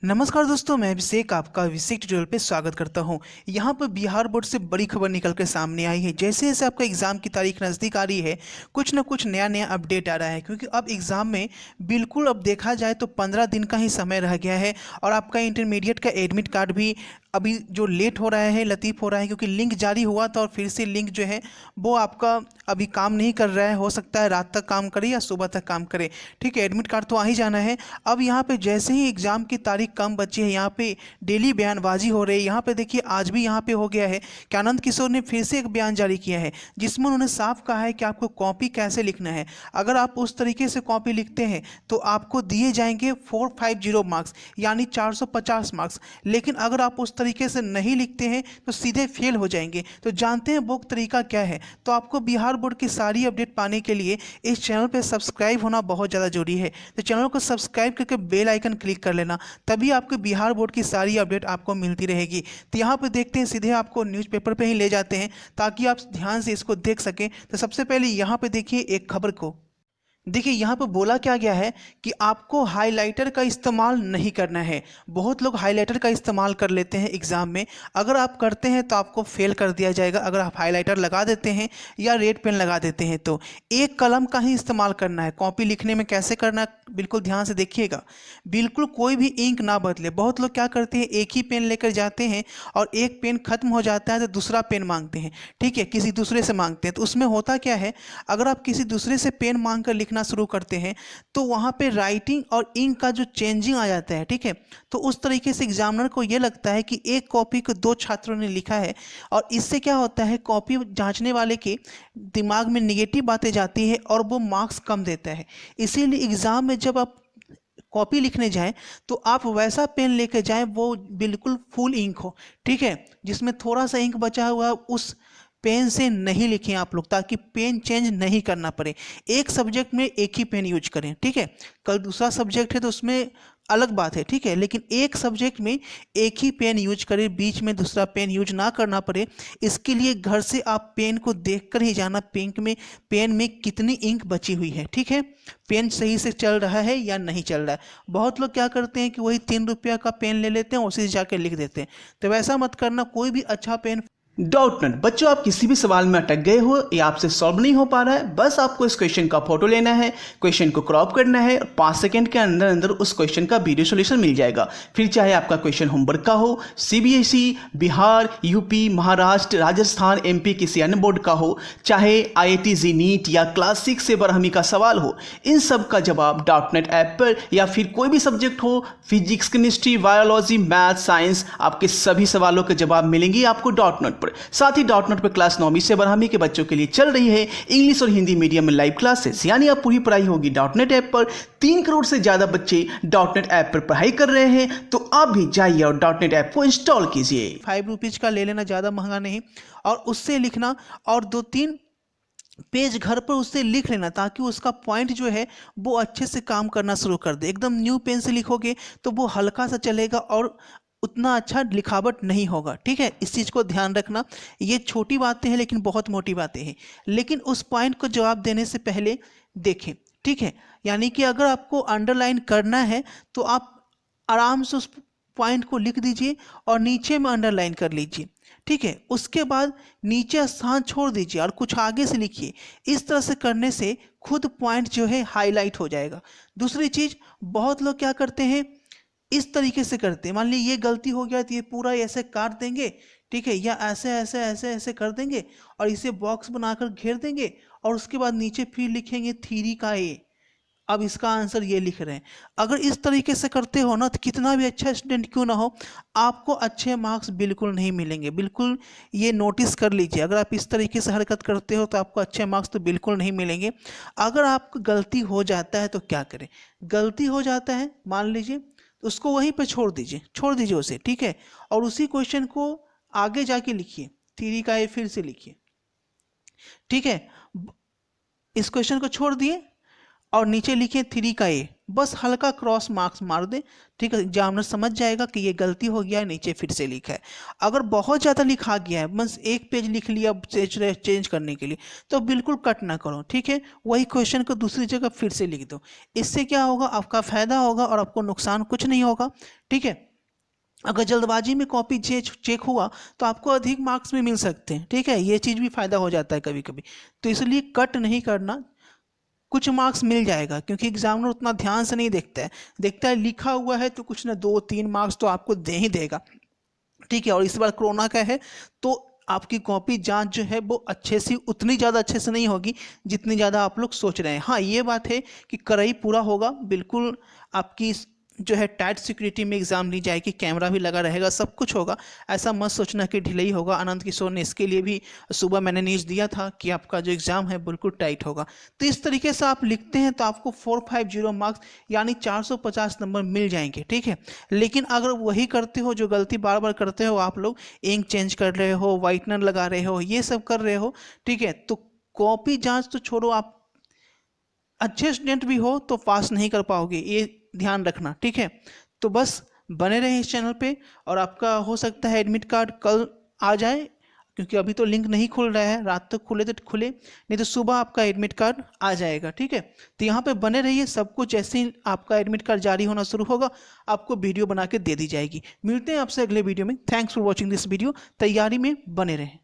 नमस्कार दोस्तों, मैं अभिषेक आपका अभिषेक ट्यूटोरियल पे स्वागत करता हूं। यहां पर बिहार बोर्ड से बड़ी खबर निकल कर सामने आई है। जैसे जैसे आपका एग्ज़ाम की तारीख नज़दीक आ रही है, कुछ ना कुछ नया नया अपडेट आ रहा है, क्योंकि अब एग्ज़ाम में बिल्कुल अब देखा जाए तो 15 दिन का ही समय रह गया है। और आपका इंटरमीडिएट का एडमिट कार्ड भी अभी जो लेट हो रहा है, लतीफ़ हो रहा है, क्योंकि लिंक जारी हुआ था और फिर से लिंक जो है वो आपका अभी काम नहीं कर रहा है। हो सकता है रात तक काम करे या सुबह तक काम करे। ठीक है, एडमिट कार्ड तो आ ही जाना है। अब यहाँ पे जैसे ही एग्ज़ाम की तारीख कम बची है, यहाँ पे डेली बयानबाजी हो रही है। यहाँ पे देखिए, आज भी यहाँ पे हो गया है कि आनंद किशोर ने फिर से एक बयान जारी किया है, जिसमें उन्होंने साफ कहा है कि आपको कॉपी कैसे लिखना है। अगर आप उस तरीके से कॉपी लिखते हैं तो आपको दिए जाएंगे 450 मार्क्स, यानी 450 मार्क्स। लेकिन अगर आप उस तरीके से नहीं लिखते हैं तो सीधे फेल हो जाएंगे। तो जानते हैं वो तरीका क्या है? तो आपको बिहार बोर्ड की सारी अपडेट पाने के लिए इस चैनल पे सब्सक्राइब होना बहुत ज़्यादा जरूरी है। तो चैनल को सब्सक्राइब करके बेल आइकन क्लिक कर लेना, तभी आपको बिहार बोर्ड की सारी अपडेट आपको मिलती रहेगी। तो यहाँ पे देखते हैं, सीधे आपको न्यूज़पेपर पे ही ले जाते हैं ताकि आप ध्यान से इसको देख सकें। तो सबसे पहले यहाँ पे देखिए एक खबर को। देखिए यहाँ पे बोला क्या गया है कि आपको हाइलाइटर का इस्तेमाल नहीं करना है। बहुत लोग हाइलाइटर का इस्तेमाल कर लेते हैं एग्ज़ाम में। अगर आप करते हैं तो आपको फेल कर दिया जाएगा। अगर आप हाइलाइटर लगा देते हैं या रेड पेन लगा देते हैं तो एक कलम का ही इस्तेमाल करना है। कॉपी लिखने में कैसे करना है, बिल्कुल ध्यान से देखिएगा। बिल्कुल कोई भी इंक ना बदले। बहुत लोग क्या करते हैं, एक ही पेन लेकर जाते हैं और एक पेन खत्म हो जाता है तो दूसरा पेन मांगते हैं। ठीक है, किसी दूसरे से मांगते हैं। तो उसमें होता क्या है, अगर आप किसी दूसरे से पेन मांग कर लिखना शुरू करते हैं तो वहाँ पे राइटिंग और इंक का जो चेंजिंग आ जाता है। ठीक है, तो उस तरीके से एग्जामिनर को ये लगता है कि एक कॉपी को दो छात्रों ने लिखा है, और इससे क्या होता है, कॉपी जांचने वाले के दिमाग में निगेटिव बातें जाती है और वो मार्क्स कम देता है। इसीलिए एग्जाम में जब आप कॉपी लिखने जाएं तो आप वैसा पेन लेके जाएं वो बिल्कुल फुल इंक हो। ठीक है, जिसमें थोड़ा सा इंक बचा हुआ है उस पेन से नहीं लिखें आप लोग, ताकि पेन चेंज नहीं करना पड़े। एक सब्जेक्ट में एक ही पेन यूज करें। ठीक है, कल दूसरा सब्जेक्ट है तो उसमें अलग बात है। ठीक है, लेकिन एक सब्जेक्ट में एक ही पेन यूज करें, बीच में दूसरा पेन यूज ना करना पड़े। इसके लिए घर से आप पेन को देख कर ही जाना, पेन में कितनी इंक बची हुई है। ठीक है, पेन सही से चल रहा है या नहीं चल रहा है। बहुत लोग क्या करते हैं कि वही 3 रुपया का पेन ले लेते हैं, उसी से जाकर लिख देते हैं। तो वैसा मत करना। कोई भी अच्छा पेन। डाउटनट बच्चों, आप किसी भी सवाल में अटक गए हो या आपसे सॉल्व नहीं हो पा रहा है, बस आपको इस क्वेश्चन का फोटो लेना है, क्वेश्चन को क्रॉप करना है और 5 सेकंड के अंदर अंदर उस क्वेश्चन का वीडियो सॉल्यूशन मिल जाएगा। फिर चाहे आपका क्वेश्चन होमवर्क का हो, CBSE, Bihar, UP, Maharashtra, Rajasthan, MP किसी अन्य बोर्ड का हो, चाहे आईआईटी जी नीट या क्लास 6 से बरहमी का सवाल हो, इन सब का जवाब डाउटनेट ऐप पर, या फिर कोई भी सब्जेक्ट हो, physics, chemistry, biology, math, science, आपके सभी सवालों के जवाब मिलेंगे आपको डाउटनेट पर। साथ ही डॉट नेट पर क्लास 9वीं से 12वीं के बच्चों के लिए चल रही है इंग्लिश और हिंदी मीडियम में लाइव क्लासेस, यानी अब पूरी पढ़ाई होगी डॉट नेट ऐप पर। 3 करोड़ से ज्यादा बच्चे डॉट नेट ऐप पर पढ़ाई कर रहे हैं, तो आप भी जाइए और डॉट नेट ऐप को इंस्टॉल कीजिए। 5 रुपीज का ले लेना, ज़्यादा महंगा नहीं, और उससे लिखना, और 2-3 पेज घर पर उससे लिख लेना, ताकि उसका पॉइंट जो है वो अच्छे से काम करना शुरू कर दे। एकदम न्यू पेन से लिखोगे तो वो हल्का सा चलेगा और उतना अच्छा लिखावट नहीं होगा। ठीक है, इस चीज़ को ध्यान रखना। ये छोटी बातें हैं लेकिन बहुत मोटी बातें हैं। लेकिन उस पॉइंट को जवाब देने से पहले देखें। ठीक है, यानी कि अगर आपको अंडरलाइन करना है तो आप आराम से उस पॉइंट को लिख दीजिए और नीचे में अंडरलाइन कर लीजिए। ठीक है, उसके बाद नीचे स्थान छोड़ दीजिए और कुछ आगे से लिखिए। इस तरह से करने से खुद पॉइंट जो है हाईलाइट हो जाएगा। दूसरी चीज, बहुत लोग क्या करते हैं, इस तरीके से करते हैं। मान लीजिए ये गलती हो गया तो ये पूरा ऐसे काट देंगे। ठीक है, या ऐसे ऐसे ऐसे ऐसे कर देंगे और इसे बॉक्स बनाकर घेर देंगे, और उसके बाद नीचे फिर लिखेंगे थ्री का ए। अब इसका आंसर ये लिख रहे हैं। अगर इस तरीके से करते हो ना, तो कितना भी अच्छा स्टूडेंट क्यों ना हो, आपको अच्छे मार्क्स बिल्कुल नहीं मिलेंगे। बिल्कुल ये नोटिस कर लीजिए। अगर आप इस तरीके से हरकत करते हो तो आपको अच्छे मार्क्स तो बिल्कुल नहीं मिलेंगे। अगर आपको गलती हो जाता है तो क्या करें, गलती हो जाता है मान लीजिए, तो उसको वहीं पर छोड़ दीजिए उसे। ठीक है, और उसी क्वेश्चन को आगे जाके लिखिए, थ्री का ए फिर से लिखिए। ठीक है, इस क्वेश्चन को छोड़ दिए और नीचे लिखिए थ्री का ए। बस हल्का क्रॉस मार्क्स मार दें, ठीक है। एग्जामिनर समझ जाएगा कि ये गलती हो गया है, नीचे फिर से लिखा है। अगर बहुत ज़्यादा लिखा गया है, बस एक पेज लिख लिया चेंज करने के लिए, तो बिल्कुल कट ना करो, ठीक है। वही क्वेश्चन को दूसरी जगह फिर से लिख दो। इससे क्या होगा, आपका फायदा होगा और आपको नुकसान कुछ नहीं होगा, ठीक है। अगर जल्दबाजी में कॉपी चेक हुआ तो आपको अधिक मार्क्स भी मिल सकते हैं, ठीक है। ये चीज़ भी फायदा हो जाता है कभी कभी, तो इसलिए कट नहीं करना। कुछ मार्क्स मिल जाएगा क्योंकि एग्जामिनर उतना ध्यान से नहीं देखता है, देखता है लिखा हुआ है तो कुछ ना 2-3 मार्क्स तो आपको दे ही देगा, ठीक है। और इस बार कोरोना का है तो आपकी कॉपी जांच जो है वो अच्छे से, उतनी ज़्यादा अच्छे से नहीं होगी जितनी ज़्यादा आप लोग सोच रहे हैं। हाँ, ये बात है कि कड़ाई पूरा होगा, बिल्कुल आपकी जो है टाइट सिक्योरिटी में एग्ज़ाम ली जाएगी, कैमरा भी लगा रहेगा, सब कुछ होगा। ऐसा मत सोचना कि ढिलाई होगा। आनंद किशोर ने इसके लिए भी सुबह मैंने न्यूज़ दिया था कि आपका जो एग्ज़ाम है बिल्कुल टाइट होगा। तो इस तरीके से आप लिखते हैं तो आपको 450 मार्क्स यानी 450 नंबर मिल जाएंगे, ठीक है। लेकिन अगर वही करते हो जो गलती बार बार करते हो आप लोग, इंक चेंज कर रहे हो, वाइटनर लगा रहे हो, ये सब कर रहे हो, ठीक है, तो कॉपी जांच तो छोड़ो, आप अच्छे स्टूडेंट भी हो तो पास नहीं कर पाओगे, ये ध्यान रखना, ठीक है। तो बस बने रहे इस चैनल पे, और आपका हो सकता है एडमिट कार्ड कल आ जाए, क्योंकि अभी तो लिंक नहीं खुल रहा है, रात तक खुले तो खुले, नहीं तो सुबह आपका एडमिट कार्ड आ जाएगा, ठीक है। तो यहाँ पे बने रहिए, सब कुछ जैसे ही आपका एडमिट कार्ड जारी होना शुरू होगा आपको वीडियो बना के दे दी जाएगी। मिलते हैं आपसे अगले वीडियो में। Thanks for watching this video. तैयारी में बने रहें।